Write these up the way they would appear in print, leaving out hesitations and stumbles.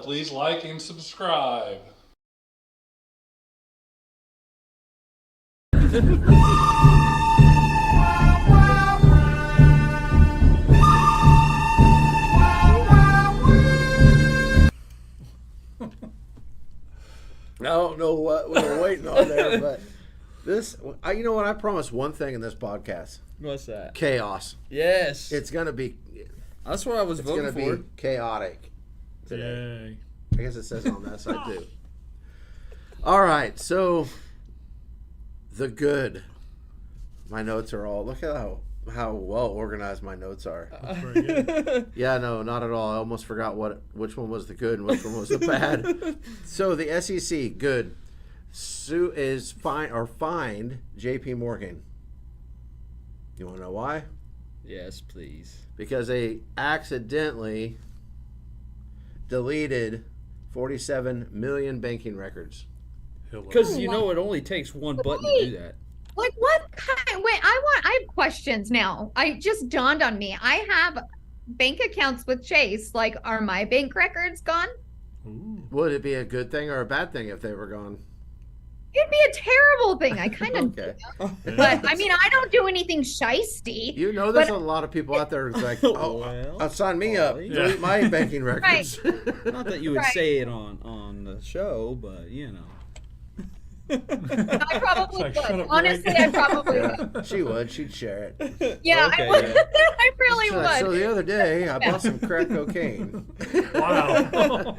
please like and subscribe. I don't know what we were waiting on there, but you know what? I promised one thing in this podcast: What's that? chaos. Yes. It's gonna be. That's what I was It's voting gonna for. be chaotic today. Yay. I guess it says on that side too. All right, so the good. My notes are all. Look at how well organized my notes are. That's very good. Yeah, no, not at all. I almost forgot which one was the good and which one was the bad. So the SEC, good. Fined J.P. Morgan. You want to know why? Yes, please. Because they accidentally deleted 47 million banking records. Because you know it only takes one button to do that. Like what kind? Wait, I have questions now. I just dawned on me. I have bank accounts with Chase. Like, are my bank records gone? Ooh. Would it be a good thing or a bad thing if they were gone? It'd be a terrible thing. I kind of Okay. But I mean, I don't do anything shisty. You know, there's But- a lot of people out there who's like, sign me up. Ollie. Delete my banking records. Not that you would Right. say it on the show, but you know. I probably It's like, shut would. up, Honestly, Greg. I probably would. Yeah, she would. She'd share it. Yeah, Okay, I would. yeah. I really She's like, so would. the other day, I bought some crack cocaine. Wow.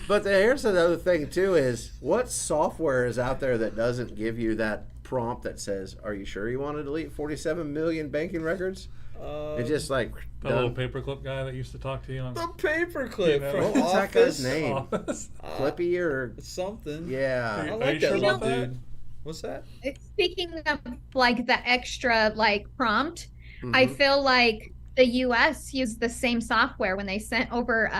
But here's another thing too: is what software is out there that doesn't give you that prompt that says, "Are you sure you want to delete 47 million banking records?" It's just like That little paperclip guy that used to talk to you on The paperclip You know, from what's that guy's Office. name? office. Clippy or Something. yeah. I Are you like sure that about little that? dude. What's that? Speaking of like the extra like prompt, I Mhm. feel like the US used the same software when they sent over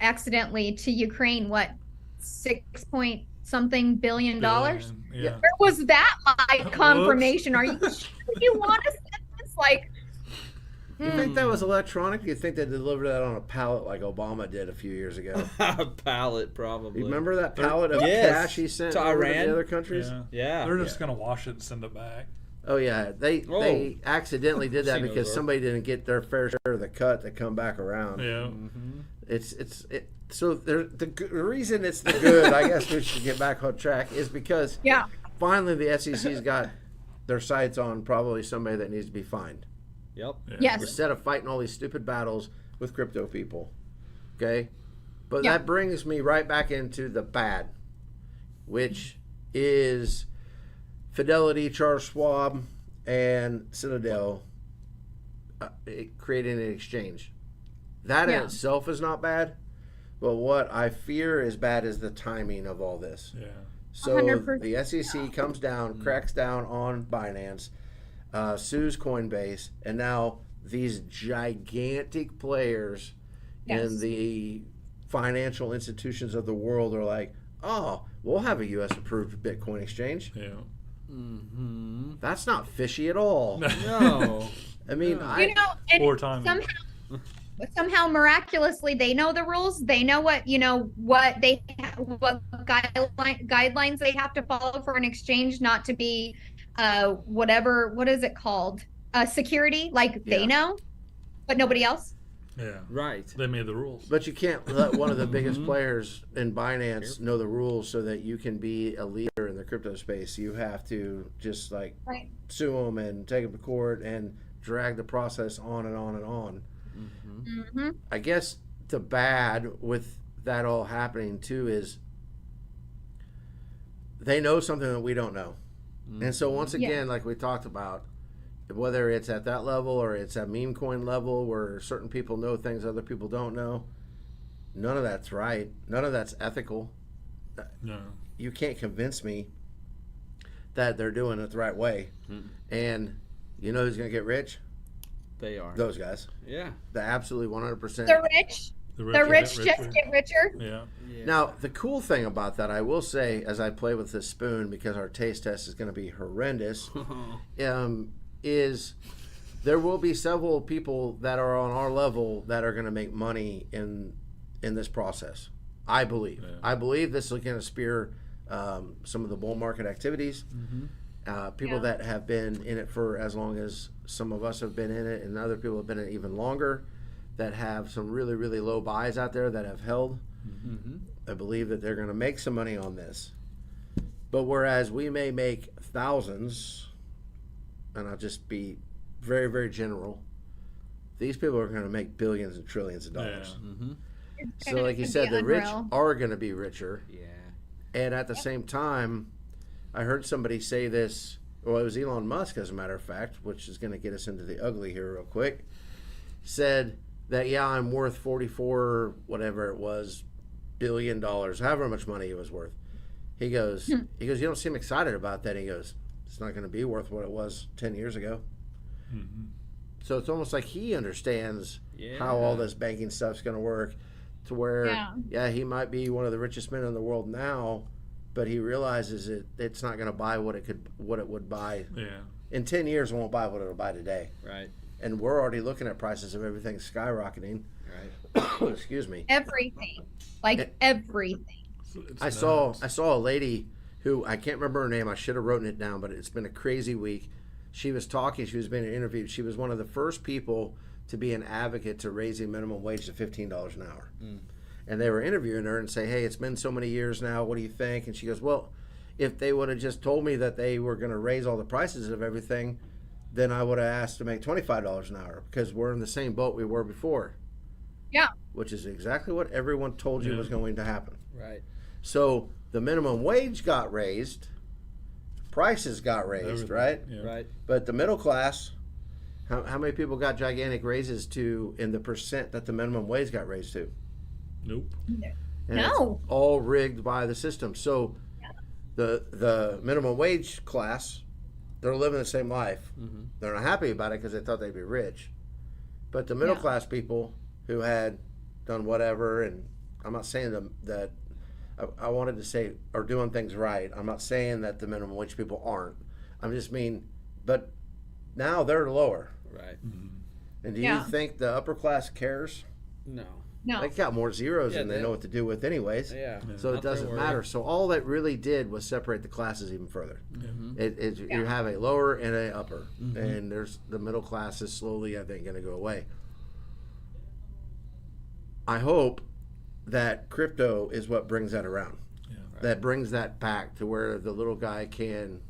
accidentally to Ukraine what 6 point something billion dollars. Yeah. Where was that like confirmation? Are you sure you want to send this? Like, You think that was electronic? You think they delivered that on a pallet like Obama did a few years ago? Pallet, probably. You remember that pallet of Yes. cash he sent To over to Iran? the other countries? Yeah. Yeah. They're just gonna wash it and send it back. Oh yeah, they accidentally did that Seen those because work. somebody didn't get their fair share of the cut to come back around. Yeah. So the reason it's the good, I guess we should get back on track, is because yeah, finally the SEC's got their sights on probably somebody that needs to be fined. Yep. Yeah. yes, Instead of fighting all these stupid battles with crypto people. Okay? But Yeah. that brings me right back into the bad, which is Fidelity, Charles Schwab, and Citadel creating an exchange. That in Yeah. itself is not bad, but what I fear is bad is the timing of all this. Yeah. So 100%. the SEC comes down, cracks down on Binance, sues Coinbase, and now these gigantic players Yes. in the financial institutions of the world are like, oh, we'll have a U.S. approved Bitcoin exchange. Yeah. Mm-hmm. That's not fishy at all. No. I mean, you know, and Poor timing. somehow miraculously they know the rules. They know what what guidelines they have to follow for an exchange not to be what is it called, security, like Yeah. they know, but nobody else. Yeah. Right. They made the rules. but you can't let one of the biggest players in Binance know the rules so that you can be a leader in the crypto space. You have to just like Right. sue them and take them to court and drag the process on and on and on. Mm-hmm. I guess the bad with that all happening too is they know something that we don't know. And so once Yeah. again, like we talked about, whether it's at that level or it's at meme coin level where certain people know things other people don't know, none of that's right. None of that's ethical. No. You can't convince me that they're doing it the right way. And you know who's going to get rich? They are. Those guys. Yeah. The absolutely 100%. The rich, the rich just get richer. Yeah. Yeah. Now, the cool thing about that, I will say, as I play with this spoon, because our taste test is going to be horrendous, is there will be several people that are on our level that are going to make money in this process. I believe. Yeah. I believe this is going to spear some of the bull market activities. People that have been in it for as long as some of us have been in it, and other people have been in it even longer, that have some really, really low buys out there that have held. I believe that they're going to make some money on this. But whereas we may make thousands, and I'll just be very, very general, these people are going to make billions and trillions of dollars. It's So gonna like you be said, the rich unreal. are going to be richer. Yeah. And at the same time, I heard somebody say this, well, it was Elon Musk, as a matter of fact, which is going to get us into the ugly here real quick, said that, yeah, I'm worth 44, whatever it was, $billion, however much money it was worth. He goes, you don't seem excited about that. He goes, it's not going to be worth what it was 10 years ago. So it's almost like he understands how all this banking stuff's going to work, to where, yeah, he might be one of the richest men in the world now, but he realizes it's not going to buy what it would buy. In 10 years, it won't buy what it'll buy today. Right. And we're already looking at prices of everything skyrocketing. Right. Excuse me. Everything. Like everything. I saw a lady who, I can't remember her name. I should have written it down, but it's been a crazy week. She was talking. She was being interviewed. She was one of the first people to be an advocate to raising minimum wage to $15 an hour. And they were interviewing her and say, hey, it's been so many years now. What do you think? And she goes, well, if they would have just told me that they were going to raise all the prices of everything, then I would have asked to make $25 an hour, because we're in the same boat we were before. Yeah. Which is exactly what everyone told you was going to happen. Right. So the minimum wage got raised, prices got raised, right? Right. But the middle class, how many people got gigantic raises to in the percent that the minimum wage got raised to? Nope. And No. it's all rigged by the system. So the minimum wage class, they're living the same life. They're not happy about it because they thought they'd be rich. But the middle class people who had done whatever, and I'm not saying that I wanted to say are doing things right. I'm not saying that the minimum wage people aren't. I'm just but now they're lower. Right. And do you think the upper class cares? No. No. They got more zeros Yeah, than they know what to do with anyways. Yeah. So it Not their doesn't worry. matter. So all that really did was separate the classes even further. You have a lower and a upper, and there's the middle class is slowly, I think, going to go away. I hope that crypto is what brings that around. That brings that back to where the little guy can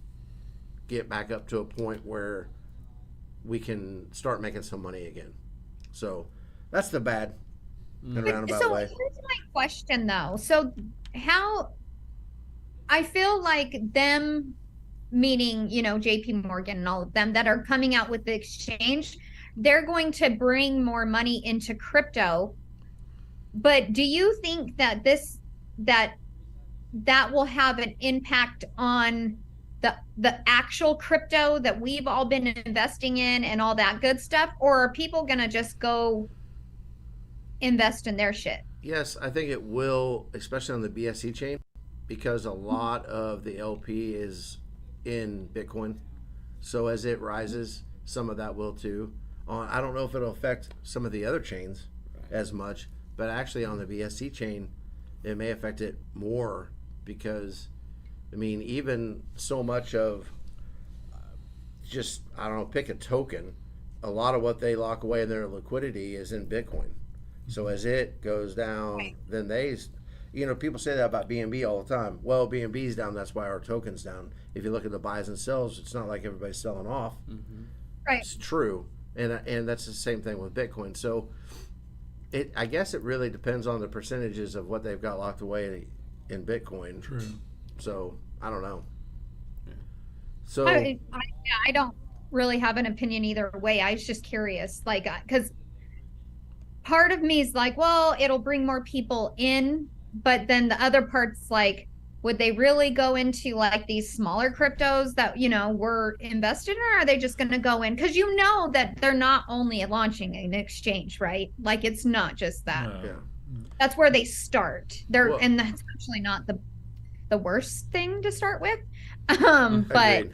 get back up to a point where we can start making some money again. So that's the bad in a roundabout So way. here's my question though. So how, I feel like them, meaning, JP Morgan and all of them that are coming out with the exchange, they're going to bring more money into crypto. But do you think that that will have an impact on the actual crypto that we've all been investing in and all that good stuff? Or are people going to just go invest in their shit? Yes, I think it will, especially on the BSC chain, because a lot of the LP is in Bitcoin. So as it rises, some of that will too. I don't know if it'll affect some of the other chains as much, but actually on the BSC chain, it may affect it more, because, even so much of just, I don't know, pick a token, a lot of what they lock away in their liquidity is in Bitcoin. So as it goes down, then people say that about BNB all the time. Well, BNB's down, that's why our token's down. If you look at the buys and sells, it's not like everybody's selling off. Right. It's true. And that's the same thing with Bitcoin. So I guess it really depends on the percentages of what they've got locked away in Bitcoin. True. So I don't know. So I don't really have an opinion either way. I was just curious, because part of me is like, well, it'll bring more people in, but then the other part's like, would they really go into like these smaller cryptos that were invested in, or are they just going to go in? Because that they're not only launching an exchange, right? Like, it's not just that. No. yeah. That's where they start. And that's actually not the worst thing to start with. But Agreed.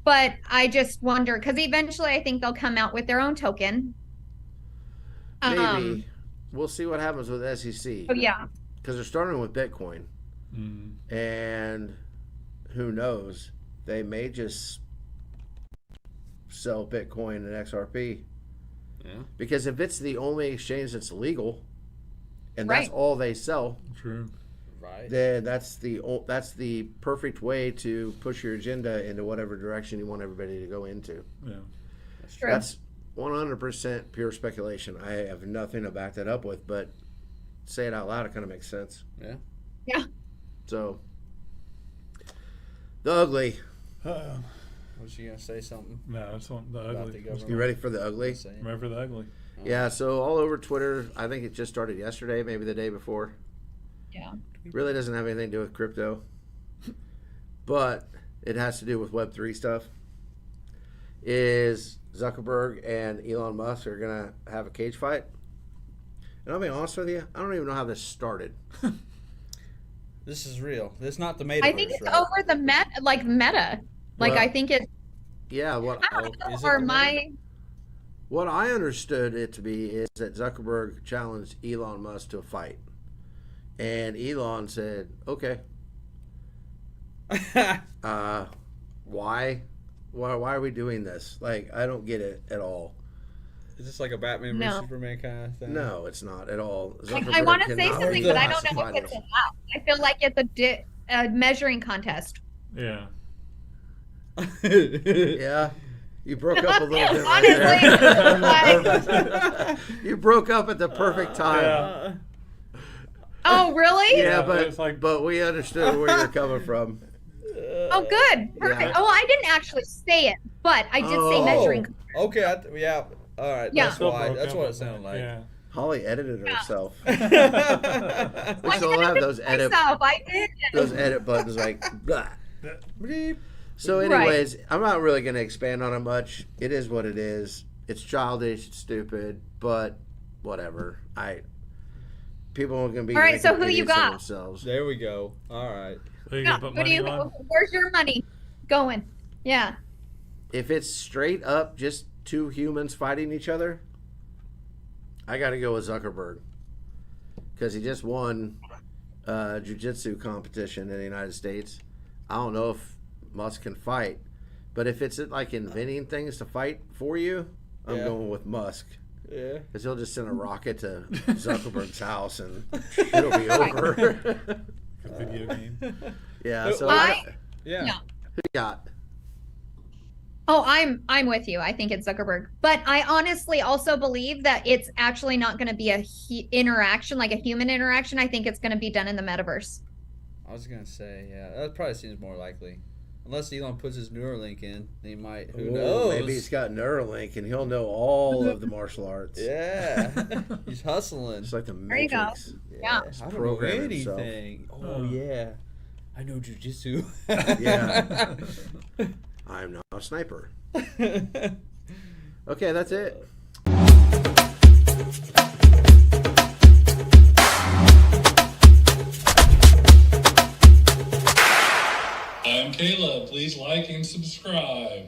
But I just wonder because eventually I think they'll come out with their own token. Maybe. We'll see what happens with SEC. Oh yeah. Because they're starting with Bitcoin. Mm. And who knows? They may just sell Bitcoin and XRP. Yeah. Because if it's the only exchange that's legal, and that's Right. all they sell, True. Right. then that's the perfect way to push your agenda into whatever direction you want everybody to go into. Yeah. True. That's 100% pure speculation. I have nothing to back that up with, but say it out loud, it kind of makes sense. Yeah. Yeah. So, the ugly. Uh-oh. Was she gonna say something No, it's on the about ugly. the government? You ready for the ugly? Saying? Remember the ugly? Yeah, so all over Twitter, I think it just started yesterday, maybe the day before. Yeah. Really doesn't have anything to do with crypto, but it has to do with Web3 stuff. Is Zuckerberg and Elon Musk are going to have a cage fight? And I'll be honest with you, I don't even know how this started. This is real. It's not the metaverse, I think it's right? over the meta. Like Well, I think it's Yeah, is it or the my what I understood it to be is that Zuckerberg challenged Elon Musk to a fight. And Elon said, okay. Why? Why are we doing this? Like, I don't get it at all. Is this like a Batman No. vs Superman kind of thing? No, it's not at all. I Zuckerberg want to say cannot something, be but I don't know classified if it's as- allowed. I feel like it's a measuring contest. Yeah. Yeah. You broke up a little bit Honestly, there. You broke up at the perfect time. Yeah. Oh, really? Yeah, Yeah, but it's like- but we understood where you're coming from. Oh, good. Perfect. Yeah. Oh, I didn't actually say it, but I did say measuring. Okay, yeah. All right, Yeah. that's why. Broke That's up what a it sounded bit. like. Yeah. Holly edited herself. I We still have those edit myself. I did. those edit buttons like blah. Bleep. So Right. anyways, I'm not really going to expand on it much. It is what it is. It's childish, it's stupid, but whatever. People are going to be All right, so making who you idiots of got? themselves. There we go. All right. Are you Yeah. gonna put What do money you? on? Where's your money going? Yeah. If it's straight up just two humans fighting each other, I got to go with Zuckerberg because he just won a jiu-jitsu competition in the United States. I don't know if Musk can fight, but if it's like inventing things to fight for you, I'm Yeah. going with Musk Yeah. because he'll just send a rocket to Zuckerberg's house and it'll be over. A video game. Yeah. So I- Yeah. Yeah. who you got? Oh, I'm with you. I think it's Zuckerberg, but I honestly also believe that it's actually not going to be a interaction, like a human interaction. I think it's going to be done in the metaverse. I was gonna say, yeah, that probably seems more likely. Unless Elon puts his Neuralink in, he might. Who Ooh, knows? Maybe he's got Neuralink and he'll know all of the martial arts. Yeah. He's hustling. It's like the There you go. Matrix. Yeah. I don't know program himself. anything. Oh Oh. yeah, I know jujitsu. Yeah. I'm not a sniper. Okay, that's it. I'm Caleb. Please like and subscribe.